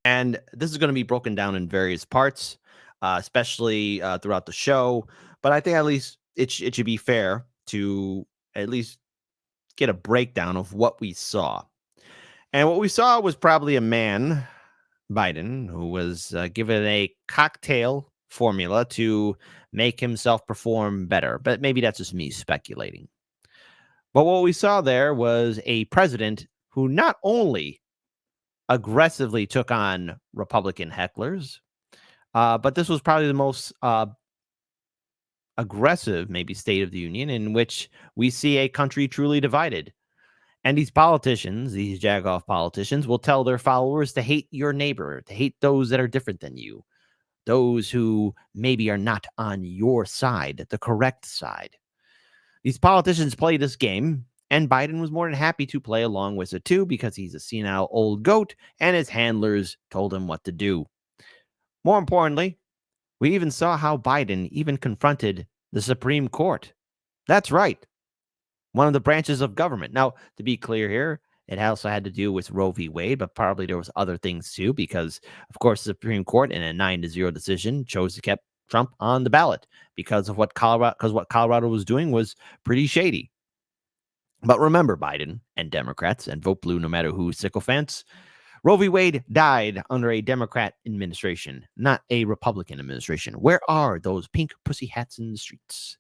And this is going to be broken down in various parts, especially throughout the show. But I think at least it should be fair to at least get a breakdown of what we saw. And what we saw was probably a man, Biden, who was given a cocktail formula to make himself perform better. But maybe that's just me speculating. But what we saw there was a president who not only aggressively took on Republican hecklers, but this was probably the most aggressive, maybe, State of the Union in which we see a country truly divided. And these politicians, these jagoff politicians, will tell their followers to hate your neighbor, to hate those that are different than you, those who maybe are not on your side, the correct side. These politicians play this game, and Biden was more than happy to play along with it too, because he's a senile old goat, and his handlers told him what to do. More importantly, we even saw how Biden even confronted the Supreme Court. That's right, one of the branches of government. Now, to be clear here, it also had to do with Roe v. Wade, but probably there was other things too, because, of course, the Supreme Court in a 9-0 decision chose to keep Trump on the ballot because of what Colorado was doing was pretty shady. But remember, Biden and Democrats, and vote blue no matter who, sycophants, Roe v. Wade died under a Democrat administration, not a Republican administration. Where are those pink pussy hats in the streets?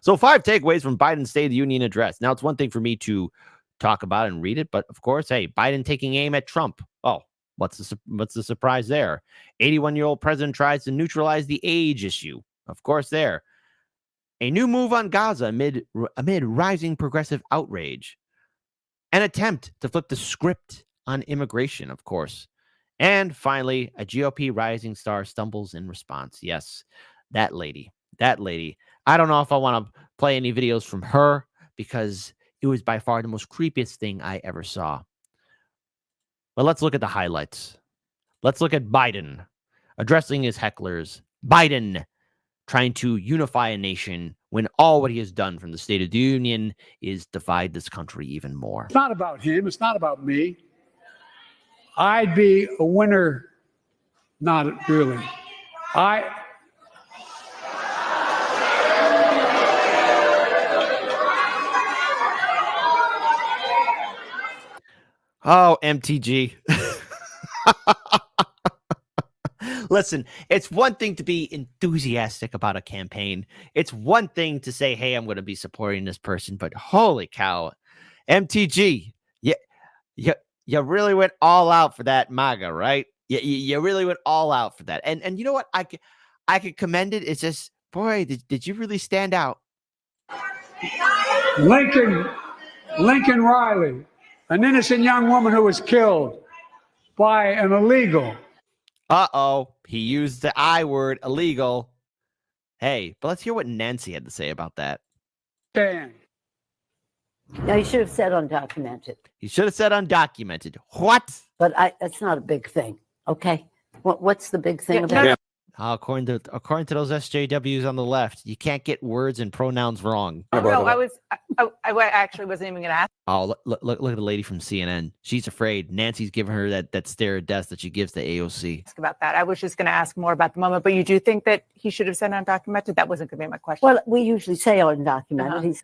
So 5 takeaways from Biden's State of the Union address. Now, it's one thing for me to talk about and read it, but of course, hey, Biden taking aim at Trump. Oh, what's the surprise there? 81-year-old president tries to neutralize the age issue. Of course, there. A new move on Gaza amid rising progressive outrage. An attempt to flip the script on immigration, of course. And finally, a GOP rising star stumbles in response. Yes, that lady. I don't know if I want to play any videos from her because it was by far the most creepiest thing I ever saw. But let's look at the highlights. Let's look at Biden addressing his hecklers. Biden trying to unify a nation when all what he has done from the State of the Union is divide this country even more. It's not about him. It's not about me. I'd be a winner. Not really. Oh, MTG. Listen, it's one thing to be enthusiastic about a campaign. It's one thing to say, hey, I'm going to be supporting this person, but holy cow, MTG, you really went all out for that MAGA, right? You really went all out for that. And you know what? I could commend it. It's just, boy, did you really stand out? Lincoln Riley, an innocent young woman who was killed by an illegal. Uh-oh, he used the I word, illegal. Hey, but let's hear what Nancy had to say about that. Dan. No, you should have said undocumented. He should have said undocumented. What? But that's not a big thing, okay? What's the big thing about it? According to those SJWs on the left, you can't get words and pronouns wrong. No, I actually wasn't even going to ask. Oh, look at the lady from CNN. She's afraid. Nancy's giving her that stare of death that she gives to AOC. Ask about that. I was just going to ask more about the moment, but you do think that he should have said undocumented? That wasn't going to be my question. Well, we usually say undocumented. He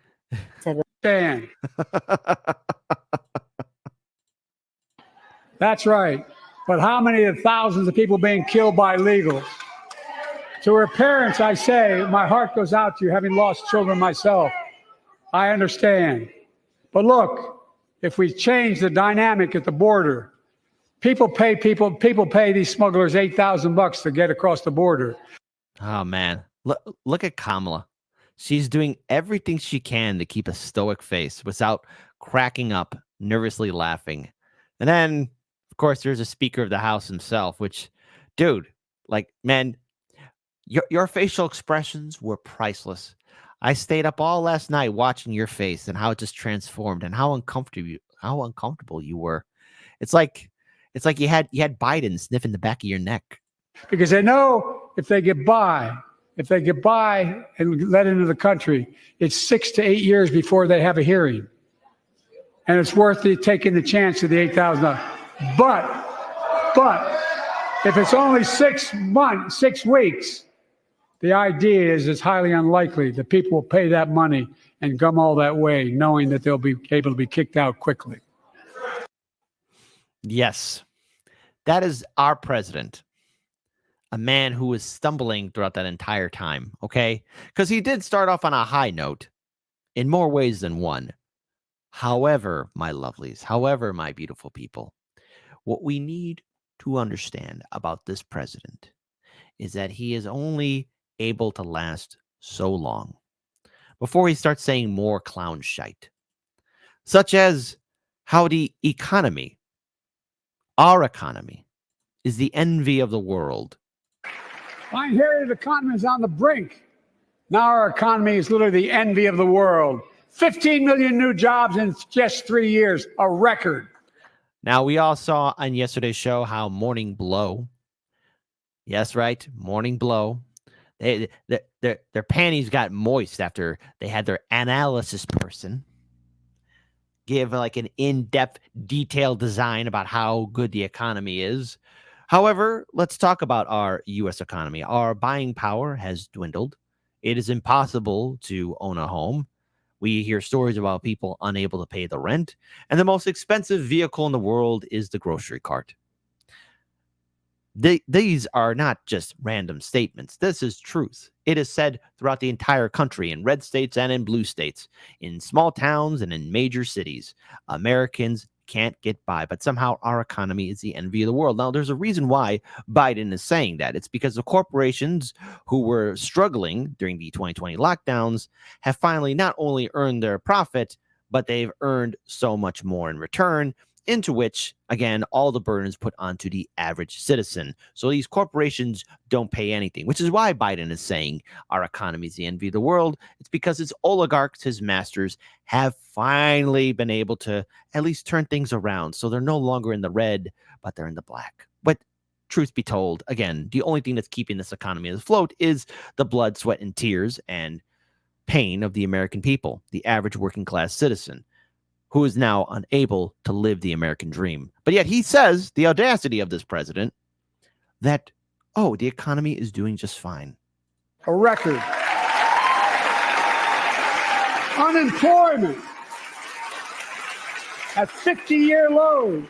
said Dan. That's right. But how many of thousands of people being killed by illegals? To her parents, I say, my heart goes out to you, having lost children myself. I understand. But look, if we change the dynamic at the border, people pay these smugglers $8,000 to get across the border. Oh, man. Look at Kamala. She's doing everything she can to keep a stoic face without cracking up, nervously laughing. And then, of course, there's a Speaker of the House himself, which, dude, like, man, your facial expressions were priceless. I stayed up all last night watching your face and how it just transformed and how uncomfortable you were. It's like you had Biden sniffing the back of your neck. Because they know if they get by and let into the country, it's 6 to 8 years before they have a hearing. And it's worth taking the chance of the $8,000. But If it's only 6 months, 6 weeks, the idea is it's highly unlikely that people will pay that money and come all that way, knowing that they'll be able to be kicked out quickly. Yes, that is our president, a man who was stumbling throughout that entire time, okay? Because he did start off on a high note in more ways than one. However, my lovelies, however, my beautiful people, what we need to understand about this president is that he is only able to last so long before he starts saying more clown shite, such as how the economy, our economy, is the envy of the world. I inherited economy is on the brink. Now our economy is literally the envy of the world. 15 million new jobs in just 3 years, a record. Now, we all saw on yesterday's show how Morning Blow, yes, right, Morning Blow, their panties got moist after they had their analysis person give like an in-depth, detailed design about how good the economy is. However, let's talk about our U.S. economy. Our buying power has dwindled. It is impossible to own a home. We hear stories about people unable to pay the rent, and the most expensive vehicle in the world is the grocery cart. These are not just random statements. This is truth. It is said throughout the entire country, in red states and in blue states, in small towns and in major cities. Americans can't get by, but somehow our economy is the envy of the world. Now, there's a reason why Biden is saying that. It's because the corporations who were struggling during the 2020 lockdowns have finally not only earned their profit, but they've earned so much more in return, into which, again, all the burden is put onto the average citizen. So these corporations don't pay anything, which is why Biden is saying our economy is the envy of the world. It's because his oligarchs, his masters, have finally been able to at least turn things around. So they're no longer in the red, but they're in the black. But truth be told, again, the only thing that's keeping this economy afloat is the blood, sweat, and tears and pain of the American people, the average working class citizen, who is now unable to live the American dream. But yet he says, the audacity of this president, that, oh, the economy is doing just fine. A record. Unemployment at 50-year lows.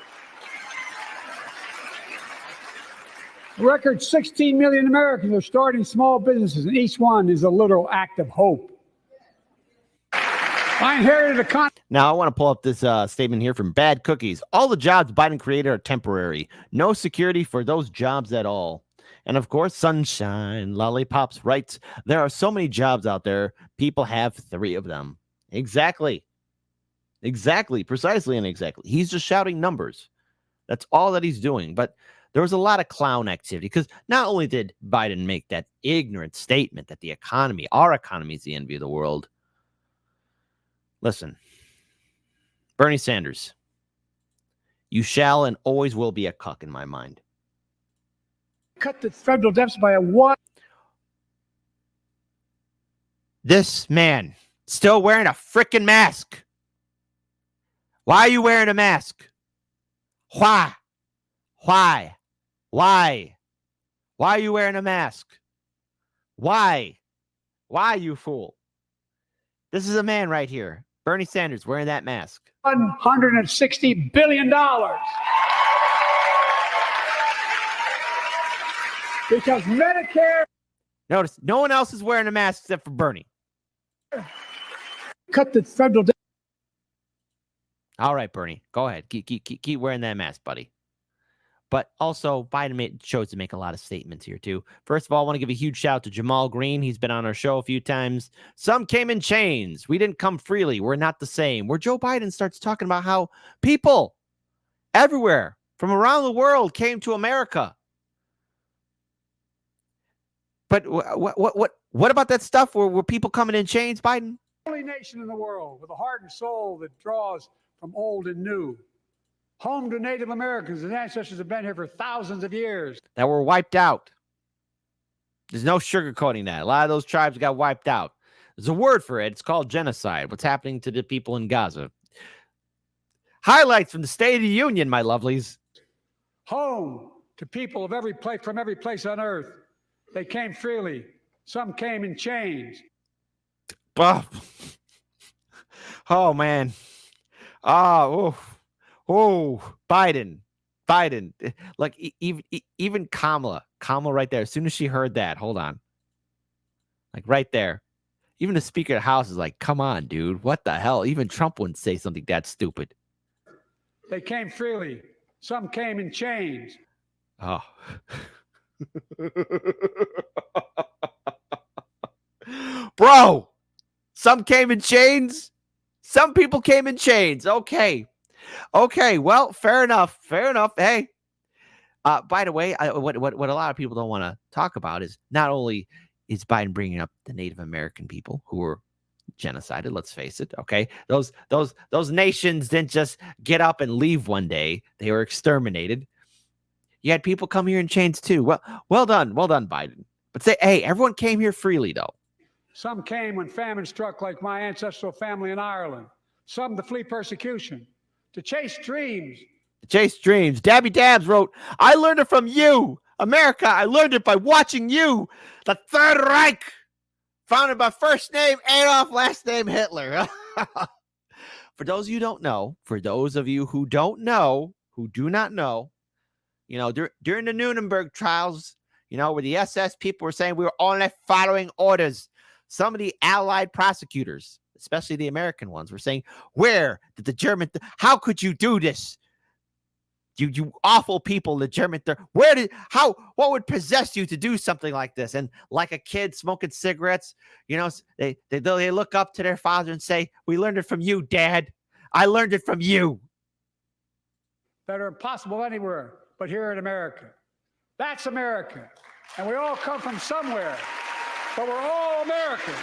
A record 16 million Americans are starting small businesses, and each one is a literal act of hope. I inherited a Now, I want to pull up this statement here from Bad Cookies. All the jobs Biden created are temporary. No security for those jobs at all. And of course, Sunshine Lollipops writes, there are so many jobs out there. People have 3 of them. Exactly. Exactly. Precisely and exactly. He's just shouting numbers. That's all that he's doing. But there was a lot of clown activity because not only did Biden make that ignorant statement that the economy, our economy, is the envy of the world. Listen, Bernie Sanders, you shall and always will be a cuck in my mind. cut the federal deficit by a what? This man still wearing a freaking mask. Why are you wearing a mask? Why? Why? Why? Why are you wearing a mask? Why? Why, you fool? This is a man right here. Bernie Sanders wearing that mask. $160 billion. Because Medicare Notice, no one else is wearing a mask except for Bernie. cut the federal deficit. All right, Bernie, go ahead. Keep wearing that mask, buddy. But also, Biden chose to make a lot of statements here, too. First of all, I want to give a huge shout out to Jamal Green. He's been on our show a few times. Some came in chains. We didn't come freely. We're not the same. Where Joe Biden starts talking about how people everywhere from around the world came to America. But what about that stuff where people coming in chains, Biden? The only nation in the world with a heart and soul that draws from old and new. Home to Native Americans, and ancestors have been here for thousands of years. That were wiped out. There's no sugarcoating that. A lot of those tribes got wiped out. There's a word for it. It's called genocide. What's happening to the people in Gaza. Highlights from the State of the Union, my lovelies. Home to people of every place, from every place on earth. They came freely. Some came in chains. Oh man. Oh, Biden. Like even Kamala right there. As soon as she heard that, hold on. Like right there. Even the Speaker of the House is like, come on, dude. What the hell? Even Trump wouldn't say something that stupid. They came freely. Some came in chains. Oh. Bro, some came in chains. Some people came in chains. Okay. Well, fair enough. Hey, by the way, what a lot of people don't want to talk about is not only is Biden bringing up the Native American people who were genocided. Let's face it. Okay, those nations didn't just get up and leave one day. They were exterminated. You had people come here in chains too. Well done, Biden. But say, hey, everyone came here freely though. Some came when famine struck, like my ancestral family in Ireland. Some to flee persecution, to chase dreams. Dabby Dabs wrote, I learned it from you, America. I learned it by watching you. The Third Reich, founded by first name Adolf, last name Hitler. For those of you who don't know, for those of you who don't know, who do not know, you know, during the Nuremberg trials, you know, where the SS people were saying we were only following orders, some of the Allied prosecutors, especially the American ones, were saying, where did the German, how could you do this? You awful people, the German, what would possess you to do something like this? And like a kid smoking cigarettes, you know, they look up to their father and say, we learned it from you, Dad. I learned it from you. That are impossible anywhere but here in America. That's America. And we all come from somewhere, but we're all Americans.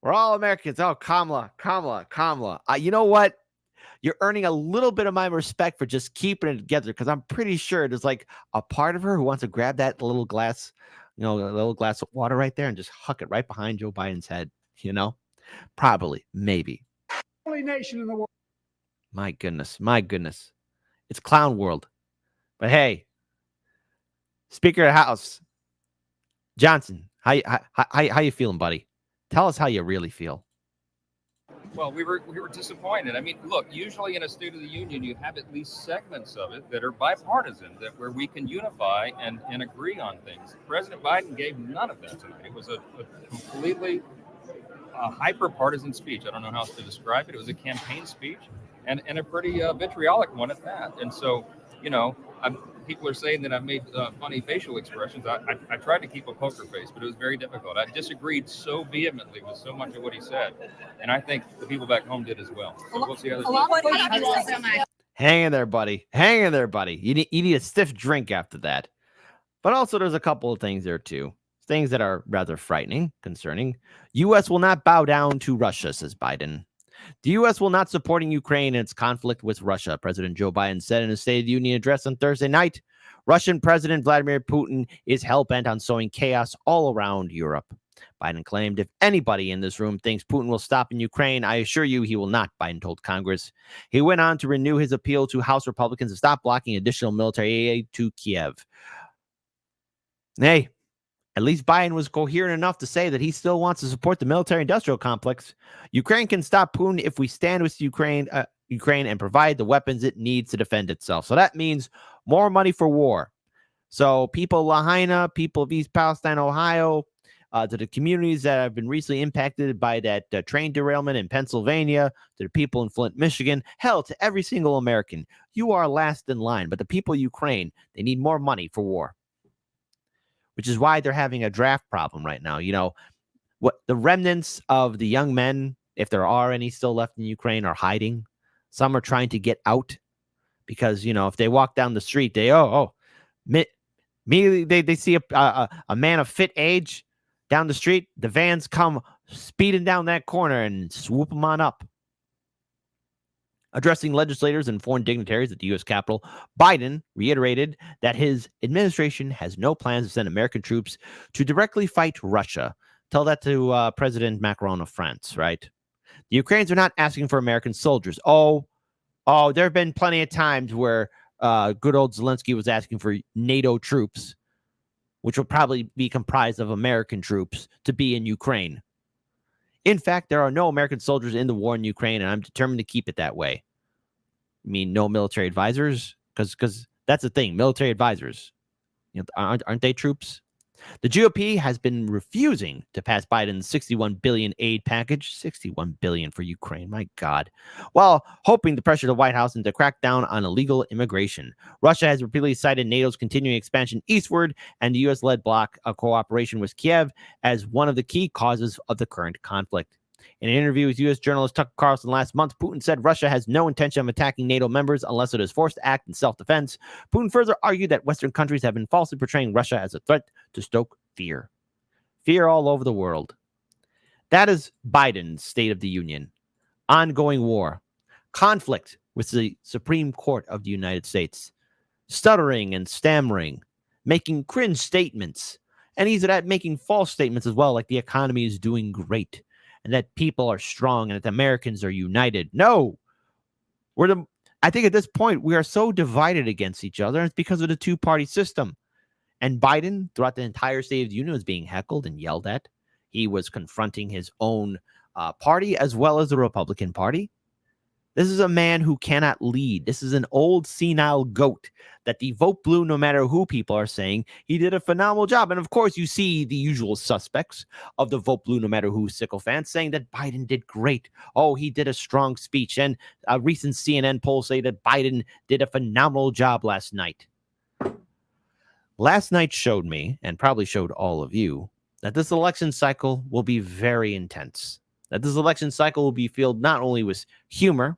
We're all Americans. Oh, Kamala. You know what? You're earning a little bit of my respect for just keeping it together, because I'm pretty sure there's like a part of her who wants to grab that little glass, you know, a little glass of water right there and just huck it right behind Joe Biden's head, you know? Probably, maybe. Only nation in the world. My goodness. It's clown world. But hey, Speaker of the House, Johnson, how you feeling, buddy? Tell us how you really feel. Well, we were disappointed. I mean, look, usually in a State of the Union, you have at least segments of it that are bipartisan, where we can unify and agree on things. President Biden gave none of that tonight. It was a completely hyper-partisan speech. I don't know how else to describe it. It was a campaign speech and a pretty vitriolic one at that. And so, you know, people are saying that I've made funny facial expressions. I tried to keep a poker face, but it was very difficult. I disagreed so vehemently with so much of what he said, and I think the people back home did as well. So we'll see how this goes. Hang in there, buddy. You need a stiff drink after that. But also, there's a couple of things there too. Things that are rather frightening, concerning. U.S. will not bow down to Russia, says Biden. The U.S. will not support Ukraine in its conflict with Russia, President Joe Biden said in a State of the Union address on Thursday night. Russian President Vladimir Putin is hell-bent on sowing chaos all around Europe. Biden claimed, if anybody in this room thinks Putin will stop in Ukraine, I assure you he will not, Biden told Congress. He went on to renew his appeal to House Republicans to stop blocking additional military aid to Kiev. Hey, at least Biden was coherent enough to say that he still wants to support the military-industrial complex. Ukraine can stop Putin if we stand with Ukraine and provide the weapons it needs to defend itself. So that means more money for war. So people of Lahaina, people of East Palestine, Ohio, to the communities that have been recently impacted by that train derailment in Pennsylvania, to the people in Flint, Michigan, hell, to every single American. You are last in line, but the people of Ukraine, they need more money for war. Which is why they're having a draft problem right now. You know, what the remnants of the young men, if there are any still left in Ukraine, are hiding. Some are trying to get out because, you know, if they walk down the street, they immediately they see a man of fit age down the street. The vans come speeding down that corner and swoop them on up. Addressing legislators and foreign dignitaries at the U.S. Capitol, Biden reiterated that his administration has no plans to send American troops to directly fight Russia. Tell that to President Macron of France, right? The Ukrainians are not asking for American soldiers. Oh, there have been plenty of times where good old Zelensky was asking for NATO troops, which will probably be comprised of American troops, to be in Ukraine. In fact, there are no American soldiers in the war in Ukraine, and I'm determined to keep it that way. I mean, no military advisors, because that's the thing. Military advisors, aren't they troops? The GOP has been refusing to pass Biden's $61 billion aid package, $61 billion for Ukraine, my God, while hoping to pressure the White House into crack down on illegal immigration. Russia has repeatedly cited NATO's continuing expansion eastward and the U.S.-led bloc of cooperation with Kiev as one of the key causes of the current conflict. In an interview with U.S. journalist Tucker Carlson last month, Putin said Russia has no intention of attacking NATO members unless it is forced to act in self-defense. Putin further argued that Western countries have been falsely portraying Russia as a threat to stoke fear. Fear all over the world. That is Biden's State of the Union. Ongoing war. Conflict with the Supreme Court of the United States. Stuttering and stammering. Making cringe statements. And he's at making false statements as well, like the economy is doing great. And that people are strong and that Americans are united. No, I think at this point we are so divided against each other. And it's because of the two-party system. And Biden, throughout the entire State of the Union, was being heckled and yelled at. He was confronting his own party as well as the Republican Party. This is a man who cannot lead. This is an old senile goat that the vote blue no matter who people are saying. He did a phenomenal job. And of course, you see the usual suspects of the vote blue no matter who sycophants saying that Biden did great. Oh, he did a strong speech. And a recent CNN poll say that Biden did a phenomenal job last night. Last night showed me, and probably showed all of you, that this election cycle will be very intense. That this election cycle will be filled not only with humor,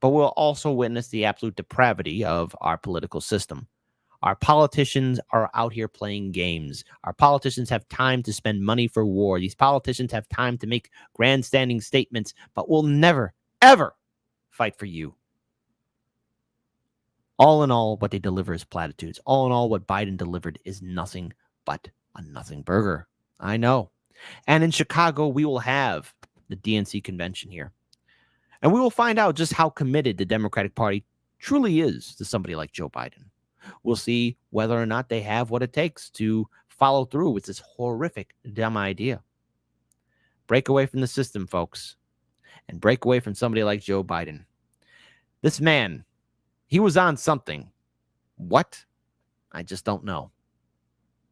but we'll also witness the absolute depravity of our political system. Our politicians are out here playing games. Our politicians have time to spend money for war. These politicians have time to make grandstanding statements, but will never, ever fight for you. All in all, what they deliver is platitudes. All in all, what Biden delivered is nothing but a nothing burger. I know. And in Chicago, we will have the DNC convention here. And we will find out just how committed the Democratic Party truly is to somebody like Joe Biden. We'll see whether or not they have what it takes to follow through with this horrific, dumb idea. Break away from the system, folks, and break away from somebody like Joe Biden. This man, he was on something. What? I just don't know.